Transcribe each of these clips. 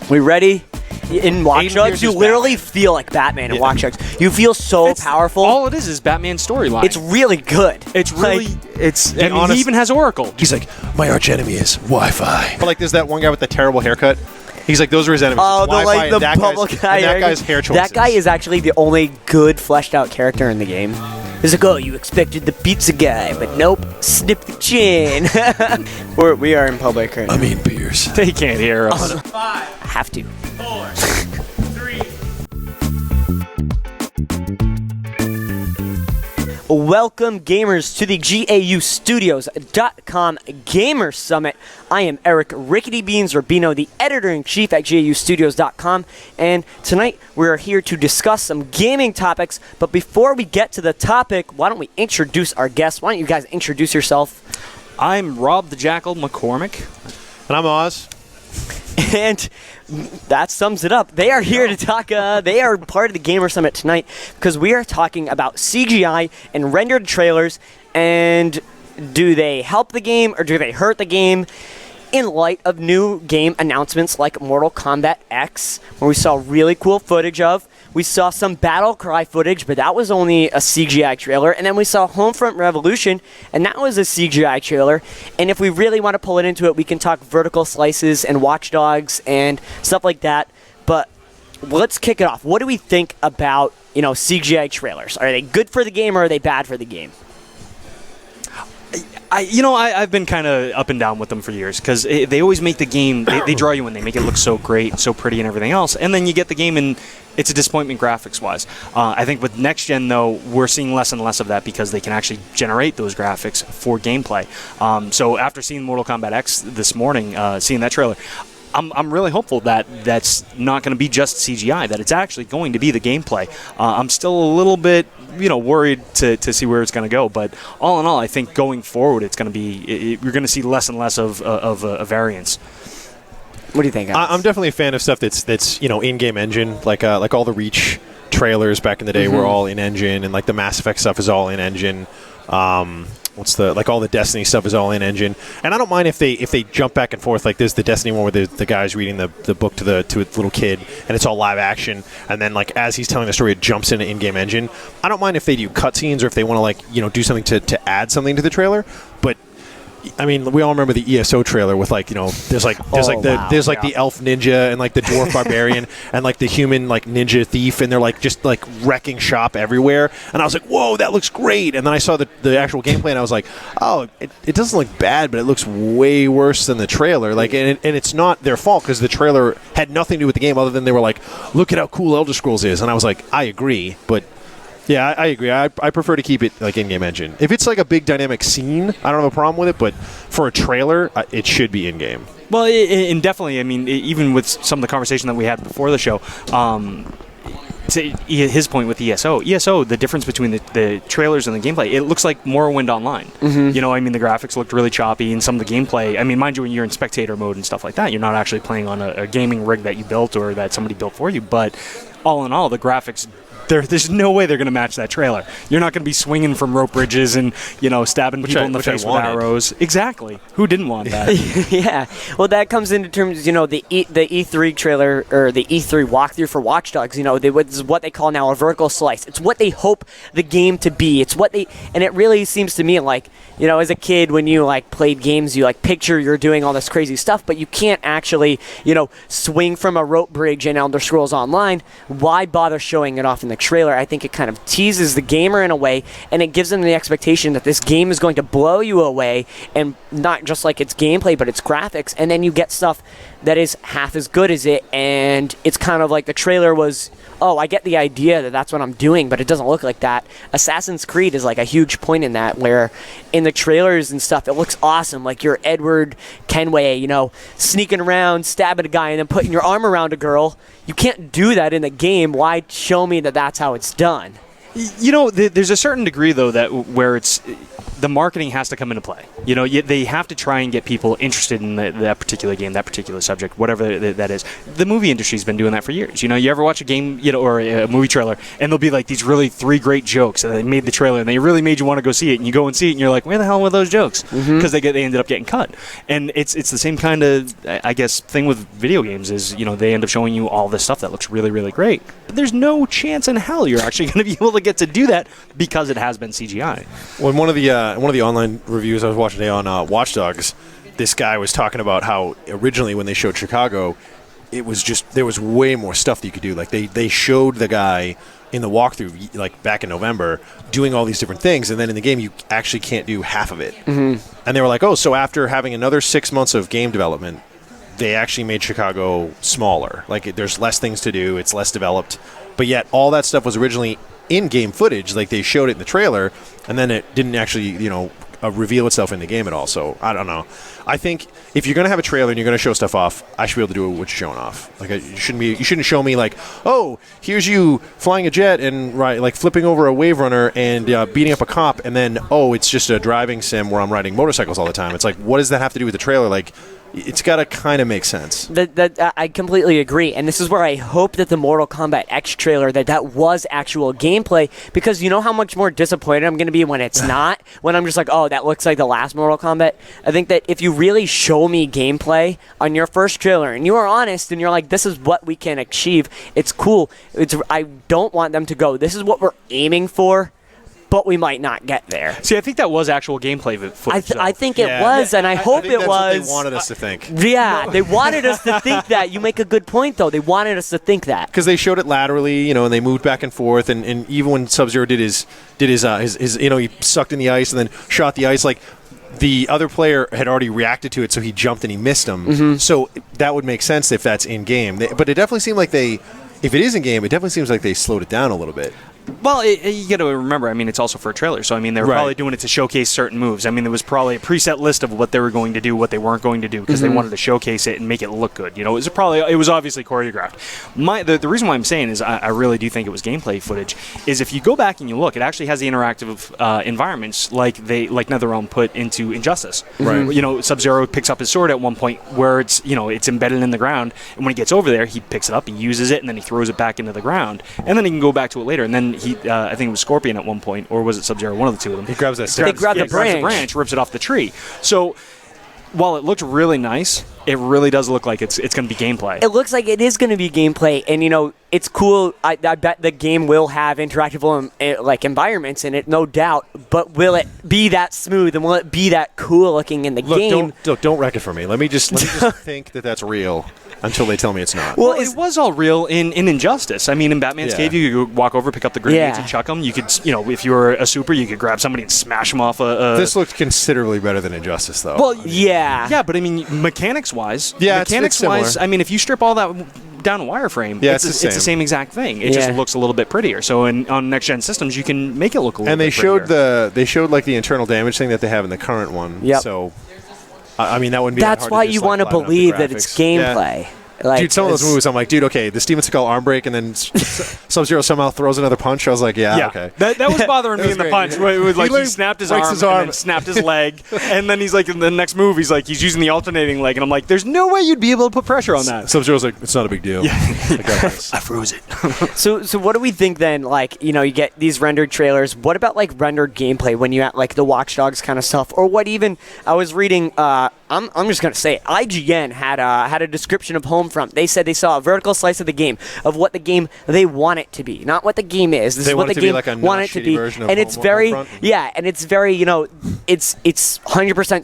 We ready? In Watch Dogs, you literally feel like Batman in Watch Dogs. You feel so powerful. All it is Batman's storyline. It's really good. It's really, he even has Oracle. He's like, my arch enemy is Wi-Fi. But like, there's that one guy with the terrible haircut. He's like, those are his enemies. Oh, the bubble guy. And that guy's hair choices. That guy is actually the only good fleshed out character in the game. He's like, oh, you expected the pizza guy, but nope, snip the chin. we are in public right now. I mean, beers. They can't hear us. 5, I have to. 4, 3. Welcome, gamers, to the GAUstudios.com Gamer Summit. I am Eric Rickety Beans Rubino, the editor-in-chief at GAUstudios.com, and tonight we are here to discuss some gaming topics. But before we get to the topic, why don't we introduce our guests? Why don't you guys introduce yourself? I'm Rob TheJaakal MacCormack. And I'm Oz. And that sums it up. They are here to talk. They are part of the Gamer Summit tonight because we are talking about CGI and rendered trailers. And do they help the game or do they hurt the game? In light of new game announcements like Mortal Kombat X, where we saw really cool footage of. We saw some Battle Cry footage, but that was only a CGI trailer. And then we saw Homefront Revolution, and that was a CGI trailer. And if we really want to pull it into it, we can talk vertical slices and Watch Dogs and stuff like that. But let's kick it off. What do we think about, CGI trailers? Are they good for the game or are they bad for the game? I've been kind of up and down with them for years because they always make the game, they draw you in, they make it look so great, so pretty and everything else, and then you get the game and it's a disappointment graphics-wise. I think with next gen, though, we're seeing less and less of that because they can actually generate those graphics for gameplay. So after seeing Mortal Kombat X this morning, seeing that trailer, I'm really hopeful that that's not going to be just CGI, that it's actually going to be the gameplay. I'm still a little bit, worried to see where it's going to go. But all in all, I think going forward, it's going to be you're going to see less and less of a variance. What do you think, Alex? I'm definitely a fan of stuff that's in-game engine, like all the Reach trailers back in the day were all in-engine, and like the Mass Effect stuff is all in-engine. All the Destiny stuff is all in engine, and I don't mind if they jump back and forth. Like there's the Destiny one where the guy's reading the book to a little kid, and it's all live action, and then like as he's telling the story, it jumps into in-game engine. I don't mind if they do cutscenes or if they want to do something to add something to the trailer, but. I mean, we all remember the ESO trailer with there's the elf ninja and like the dwarf barbarian and like the human like ninja thief, and they're like just like wrecking shop everywhere. And I was like, whoa, that looks great. And then I saw the actual gameplay and I was like, oh, it doesn't look bad, but it looks way worse than the trailer. Like, and it's not their fault because the trailer had nothing to do with the game other than they were like, look at how cool Elder Scrolls is. And I was like, I agree, but. Yeah, I agree. I prefer to keep it like in-game engine. If it's like a big dynamic scene, I don't have a problem with it, but for a trailer, it should be in-game. Well, and definitely, I mean, even with some of the conversation that we had before the show, to his point with ESO, the difference between the trailers and the gameplay, it looks like Morrowind Online. Mm-hmm. The graphics looked really choppy, and some of the gameplay, mind you, when you're in spectator mode and stuff like that, you're not actually playing on a gaming rig that you built or that somebody built for you, but all in all, the graphics... There's no way they're going to match that trailer. You're not going to be swinging from rope bridges and, stabbing people in the face with arrows. Exactly. Who didn't want that? Yeah. Well, that comes into terms, the E3 trailer or the E3 walkthrough for Watch Dogs. This is what they call now a vertical slice. It's what they hope the game to be. And it really seems to me like, as a kid when you like played games, you like picture you're doing all this crazy stuff, but you can't actually, swing from a rope bridge in Elder Scrolls Online. Why bother showing it off in the trailer? I think it kind of teases the gamer in a way, and it gives them the expectation that this game is going to blow you away, and not just like its gameplay but its graphics, and then you get stuff that is half as good as it, and it's kind of like the trailer was, oh, I get the idea that that's what I'm doing, but it doesn't look like that. Assassin's Creed is like a huge point in that, where in the trailers and stuff it looks awesome, like you're Edward Kenway, sneaking around, stabbing a guy, and then putting your arm around a girl. You can't do that in the game. Why show me that that's how it's done? You know, there's a certain degree, though, that where it's the marketing has to come into play. You know, they have to try and get people interested in that particular game, that particular subject, whatever that is. The movie industry's been doing that for years. You know, you ever watch a game, or a movie trailer, and there'll be like these really 3 great jokes, and they made the trailer, and they really made you want to go see it, and you go and see it, and you're like, where the hell were those jokes? Because they ended up getting cut. And it's the same kind of, I guess, thing with video games is, they end up showing you all this stuff that looks really, really great. But there's no chance in hell you're actually going to be able to get to do that because it has been CGI. Well, in one of the online reviews I was watching today on Watch Dogs, this guy was talking about how originally when they showed Chicago, it was just there was way more stuff that you could do. Like they showed the guy in the walkthrough, like back in November, doing all these different things, and then in the game you actually can't do half of it. And they were like, oh, so after having another 6 months of game development, they actually made Chicago smaller. Like there's less things to do, it's less developed, but yet all that stuff was originally in-game footage. Like they showed it in the trailer, and then it didn't actually, reveal itself in the game at all. So I don't know. I think if you're going to have a trailer and you're going to show stuff off, I should be able to do what you're showing off. Like you shouldn't show me like, oh, here's you flying a jet and like flipping over a wave runner and beating up a cop, and then it's just a driving sim where I'm riding motorcycles all the time. It's like, what does that have to do with the trailer? Like, it's got to kind of make sense. That I completely agree, and this is where I hope that the Mortal Kombat X trailer that was actual gameplay, because you know how much more disappointed I'm going to be when it's not, when I'm just like, oh, that looks like the last Mortal Kombat. I think that if you really show me gameplay on your first trailer and you are honest and you're like, this is what we can achieve, it's cool. I don't want them to go, this is what we're aiming for, but we might not get there. See, I think that was actual gameplay footage. I think it was, and I hope think it that's was. what they wanted us to think. Yeah, they wanted us to think that. You make a good point, though. They wanted us to think that. Because they showed it laterally, and they moved back and forth, and even when Sub-Zero did his he sucked in the ice and then shot the ice, like the other player had already reacted to it, so he jumped and he missed him. So that would make sense if that's in game. But it definitely seemed like if it is in game, it definitely seems like they slowed it down a little bit. Well, you got to remember, it's also for a trailer, so they were probably doing it to showcase certain moves. There was probably a preset list of what they were going to do, what they weren't going to do, because they wanted to showcase it and make it look good. It was obviously choreographed. The reason why I'm saying is I really do think it was gameplay footage. Is if you go back and you look, it actually has the interactive environments like NetherRealm put into Injustice. Right. Sub-Zero picks up his sword at one point where it's it's embedded in the ground, and when he gets over there, he picks it up, he uses it, and then he throws it back into the ground, and then he can go back to it later, and then I think it was Scorpion at one point, or was it Sub-Zero? One of the two of them. He grabs that stick. They grab the branch, rips it off the tree. So while it looked really nice, it really does look like it's going to be gameplay. It looks like it is going to be gameplay, and it's cool. I bet the game will have interactive environments in it, no doubt. But will it be that smooth, and will it be that cool looking in the game? Don't wreck it for me. Let me just think that that's real until they tell me it's not. Well, it was all real in Injustice. In Batman's cave, you could walk over, pick up the grenades, and chuck them. You could, if you were a super, you could grab somebody and smash them off This looked considerably better than Injustice, though. Well, yeah, but mechanics-wise, it's similar. if you strip all that down a wireframe, it's the same exact thing. It just looks a little bit prettier. So on next-gen systems, you can make it look a little bit prettier. They showed the internal damage thing that they have in the current one. Yep. So, that wouldn't be. That's why you want to believe that it's gameplay. Yeah. Dude, some of those moves, I'm like, dude, okay, the Steven Seagal arm break, and then Sub-Zero somehow throws another punch. I was like, okay. That was bothering me in the punch. Where it was he snapped his arm, and then snapped his leg, and then he's like, in the next move, he's using the alternating leg, and I'm like, there's no way you'd be able to put pressure on that. Sub-Zero's like, it's not a big deal. Yeah. I froze it. So what do we think then? You get these rendered trailers. What about rendered gameplay when you at the Watch Dogs kind of stuff, or what even? I was reading. I'm just gonna say it. IGN had a description of Homefront. They said they saw a vertical slice of the game, of what the game they want it to be, not what the game is. This is what the game want it to be, and it's very and it's very it's 100%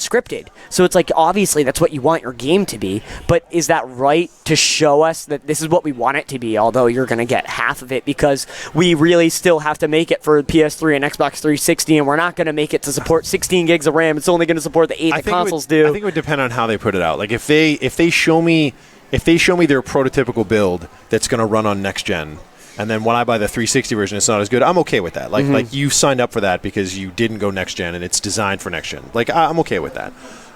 scripted. So it's obviously that's what you want your game to be. But is that right to show us that this is what we want it to be? Although you're gonna get half of it because we really still have to make it for PS3 and Xbox 360, and we're not gonna make it to support 16 gigs of RAM. It's only gonna support the 8 the consoles do. I think it would depend on how they put it out. If they show me their prototypical build that's going to run on next gen, and then when I buy the 360 version, it's not as good, I'm okay with that. Like you signed up for that because you didn't go next gen and it's designed for next gen. I'm okay with that.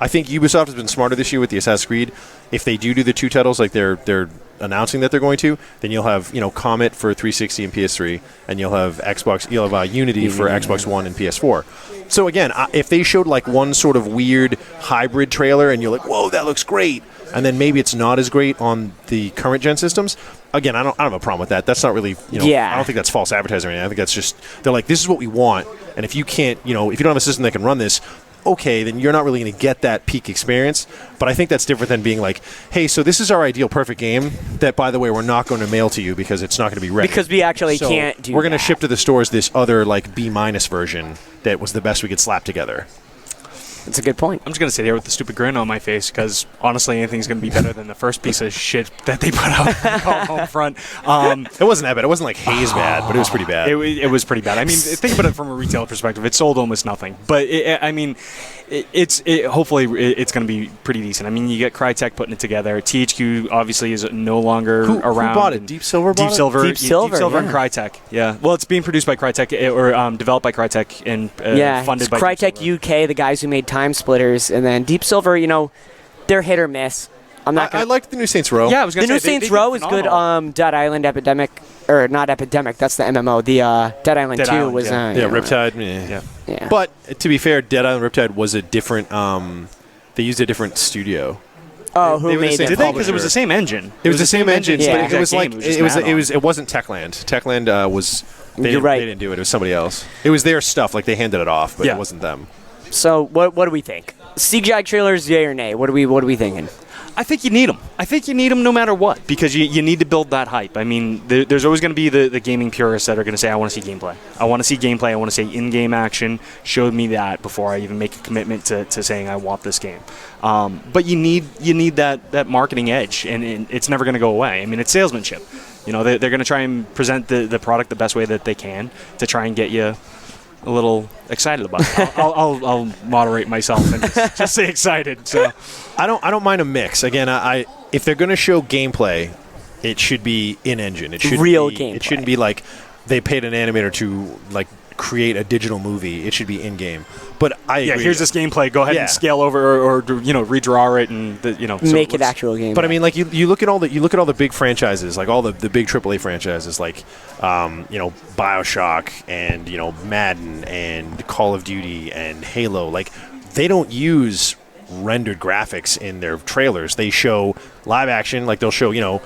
I think Ubisoft has been smarter this year with the Assassin's Creed. If they do the two titles, they're announcing that they're going to, then you'll have Comet for 360 and PS3, and you'll have Unity for Xbox One and PS4. So again, if they showed like one sort of weird hybrid trailer, and you're like, whoa, that looks great, and then maybe it's not as great on the current gen systems. Again, I don't have a problem with that. That's not really, I don't think that's false advertising or anything. I think that's just, they're like, this is what we want, and if you can't, if you don't have a system that can run this, okay, then you're not really going to get that peak experience. But I think that's different than being like, hey, so this is our ideal perfect game that, by the way, we're not going to mail to you because it's not going to be ready. Because we actually can't do we're going to ship to the stores this other, like, B- version that was the best we could slap together. That's a good point. I'm just going to sit here with the stupid grin on my face because, honestly, anything's going to be better than the first piece of shit that they put out called Homefront. It wasn't that bad. It wasn't like haze bad, but it was pretty bad. It was pretty bad. I mean, think about it from a retail perspective. It sold almost nothing. But, hopefully it's going to be pretty decent. I mean, you get Crytek putting it together. THQ, obviously, is no longer around. Who bought it? Deep Silver bought it? Deep Silver, and Crytek, yeah. Well, it's being produced by Crytek, or developed by Crytek and funded by Crytek UK, the guys who made Time Splitters, and then Deep Silver, they're hit or miss. I liked the new Saints Row. Yeah, I was going to say. The new Saints Row is good. Dead Island Epidemic, or not Epidemic, that's the MMO. The Dead Island 2 was... Riptide. Yeah. But, to be fair, Dead Island Riptide was a different... they used a different studio. Oh, who made it? Did they? Because it was the same engine. It was the same engine, yeah. but it was like... It wasn't Techland. Techland was... You're right. They didn't do it. It was somebody else. It was their stuff. Like, they handed it off, but it wasn't them. So, what do we think? CGI trailers, yay or nay? What are we thinking? I think you need them. I think you need them no matter what, because you need to build that hype. I mean, there's always going to be the gaming purists that are going to say, I want to see gameplay. I want to see gameplay. I want to see in-game action. Show me that before I even make a commitment to saying I want this game. But you need that marketing edge, and it's never going to go away. I mean, it's salesmanship. They're going to try and present the product the best way that they can to try and get you a little excited about it. I'll moderate myself and just say excited. So I don't mind a mix. Again, if they're going to show gameplay, it should be in engine. It should real be, gameplay. It shouldn't be like they paid an animator to like create a digital movie. It should be in game. But I agree. Here's this gameplay. Go ahead and scale over or redraw it and make it actual game. But I mean, like you look at all the big franchises, like all the big AAA franchises, like BioShock and Madden and Call of Duty and Halo. Like they don't use rendered graphics in their trailers. They show live action. Like they'll show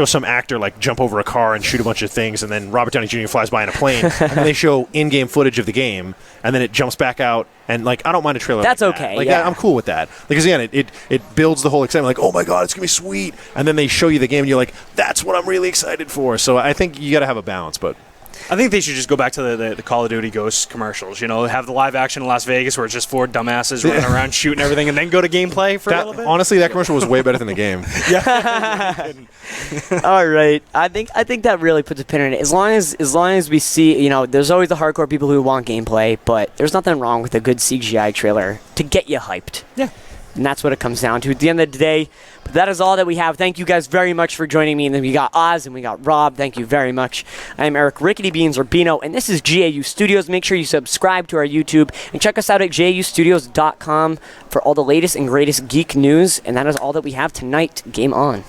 some actor like jump over a car and shoot a bunch of things, and then Robert Downey Jr. flies by in a plane, and then they show in-game footage of the game, and then it jumps back out. And like, I don't mind a trailer. That's like okay. That. Like, yeah. I'm cool with that. Because again, it builds the whole excitement. Like, oh my god, it's gonna be sweet. And then they show you the game, and you're like, that's what I'm really excited for. So I think you got to have a balance, but. I think they should just go back to the Call of Duty Ghosts commercials. Have the live action in Las Vegas where it's just four dumbasses running around shooting everything, and then go to gameplay for a little bit. Honestly, that commercial was way better than the game. All right, I think that really puts a pin in it. As long as we see, there's always the hardcore people who want gameplay, but there's nothing wrong with a good CGI trailer to get you hyped. Yeah. And that's what it comes down to at the end of the day. But that is all that we have. Thank you guys very much for joining me. And then we got Oz and we got Rob. Thank you very much. I am Eric Rickety Beans Urbino, and this is GAU Studios. Make sure you subscribe to our YouTube and check us out at jaustudios.com for all the latest and greatest geek news. And that is all that we have tonight. Game on.